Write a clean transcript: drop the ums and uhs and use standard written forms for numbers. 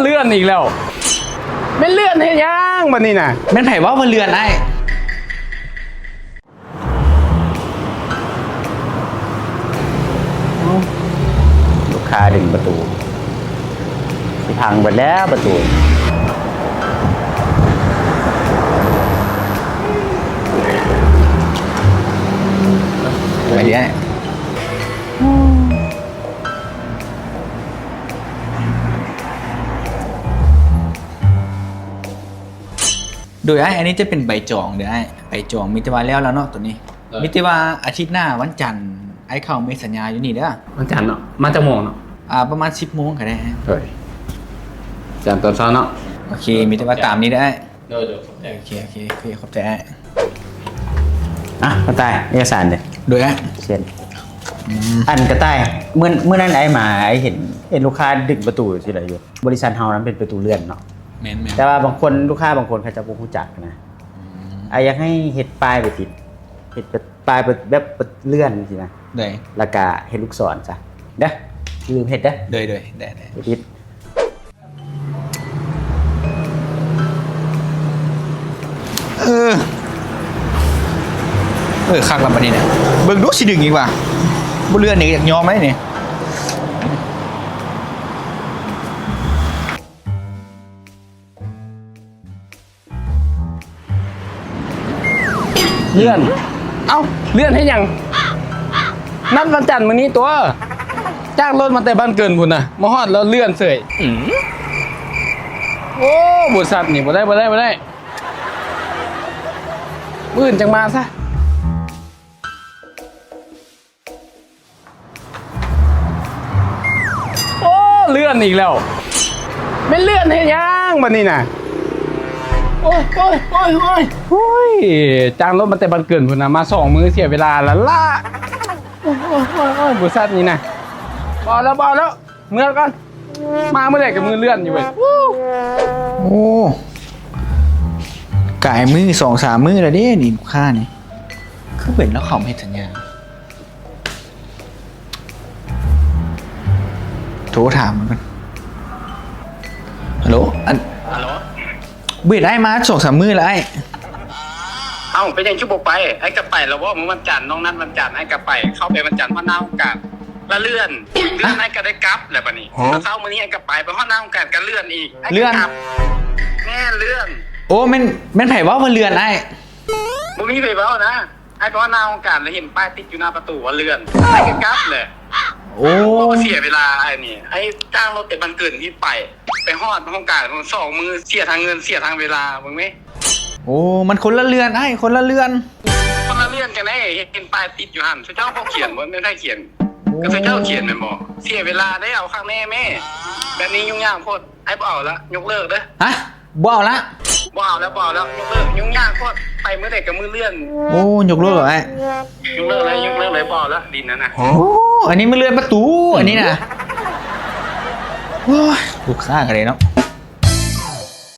เลื่อนอีกแล้วไม่เลื่อนให้ย่างบัดนี้น่ะแม่นไผว่าเลื่อนไอ้ลูกค้าดึงประตูสิพังหมดแล้วประตูไปเดี๋ยวโดยอันนี้จะเป็นใบจองเดี๋ยวใบจองมิตรวาแล้วเนาะตัวนี้มิตรวาอาทิตย์หน้าวันจันทร์ไอ้เข้ามีสัญญาอยู่นี่เด้อวันจันทร์เนาะมาจากโมงเนาะประมาณ10 โมงก็ได้เฮ้ยจันทร์ตอนเช้าเนาะโอเคมิตรวาตามนี้ได้โดยโอเคขอบใจกระต่ายเอกสารเด้โดยเช่นอันกระต่ายเมื่อนั้นไอ้มาไอ้เห็นลูกค้าดึงประตูสิอะไรอยู่บริษัทเฮานั้นเป็นประตูเลื่อนเนาะแต่ว่าบางคนลูกค้าบางคนเขาจะบ่รู้จักนะอยากให้เฮ็ดป้ายไปติดเฮ็ดป้ายแบบเลื่อนสินะได้แล้วก็เฮ็ดลูกศรซะเด้อลืมเฮ็ดเด้อได้ติดคักลำบัดนี้เนี่ยเบิ่งดูสิดึงอีกว่าบ่เลื่อนนี่อยากยอมไหมนี่เลื่อนเลื่อนให้ยังนัดวันจันทร์มื้อนี้ตัวจ้างรถมาแต่บ้านเกินพุ่นน่ะมาฮอดแล้วเลื่อนเสยโอ้บริษัทนี่บ่ได้มื้ออื่นจังมาซะโอ้เลื่อนอีกแล้วไม่เลื่อนให้ย่างบัดนี้น่ะโอ้ยจ้างรถมาแต่บันเกินพุ่นนะมา2 มื้อเสียเวลาละล่ะโอ้ยบริษัทนี้นะบอแล้วเมื่อก่อนมาเมื่อไหร่กับมือเลื่อนอยู่เว้ยโอ้กายมือ2-3 มื้อแล้วเด้นี่ลูกค้านี่คือเป็นแล้วเขาไม่สัญญาโทรถามมันฮัลโหลเบียดไอ้มา2-3 มื้อแล้วไอ้ไปยังชั่วโมงไปไอ้กระไปแล้วว่ามันจันทร์น้องนัดวันจันทร์ไอ้กระไปเข้าไปวันจันทร์พ่อหน้าโอกาสแล้วเลื่อนไอ้ก็ได้กลับแหละปะนี่เช้ามื้อนี้ไอ้กระไปไปพ่อหน้าโอกาสก็เลื่อนอีกเลื่อนแม่เลื่อนโอ้แม่นไผว่าเลื่อนไอ้มึงมีไปเบ้านะไอ้พ่อหน้าโอกาสแล้วเห็นป้ายติดอยู่หน้าประตูว่าเลื่อนไอ้ก็กลับเลยโอ้เสียเวลาไอ้นี่ไอ้จ้างรถแต่บันเกินที่ไปฮอดโอกาส2 มื้อเสียทางเงินเสียทางเวลามึงไหมโอ้มันคนละเรือนไอ้คนละเรือนกันไอ้เห็นป้ายติดอยู่หันเจ้าเขาเขียนว่าไม่ได้เขียนก็เจ้าเขียนไม่บอกเสียเวลาได้เอาข้างแม่แบบนี้ยุ่งยากโคตรไอ้บ่เอาละยกเลิกเด้อบ่เอาแล้วยกเลิกยุ่งยากโคตรไปเมื่อไหร่กับมือเลื่อนโอ้ยกเลิกเหรอไอ้ยกเลิกเลยบ่เอาละดินนั่นนะโอ้อันนี้มันเลื่อนประตูอันนี้นะโอ้ยลูกค้ากันเลยเนาะ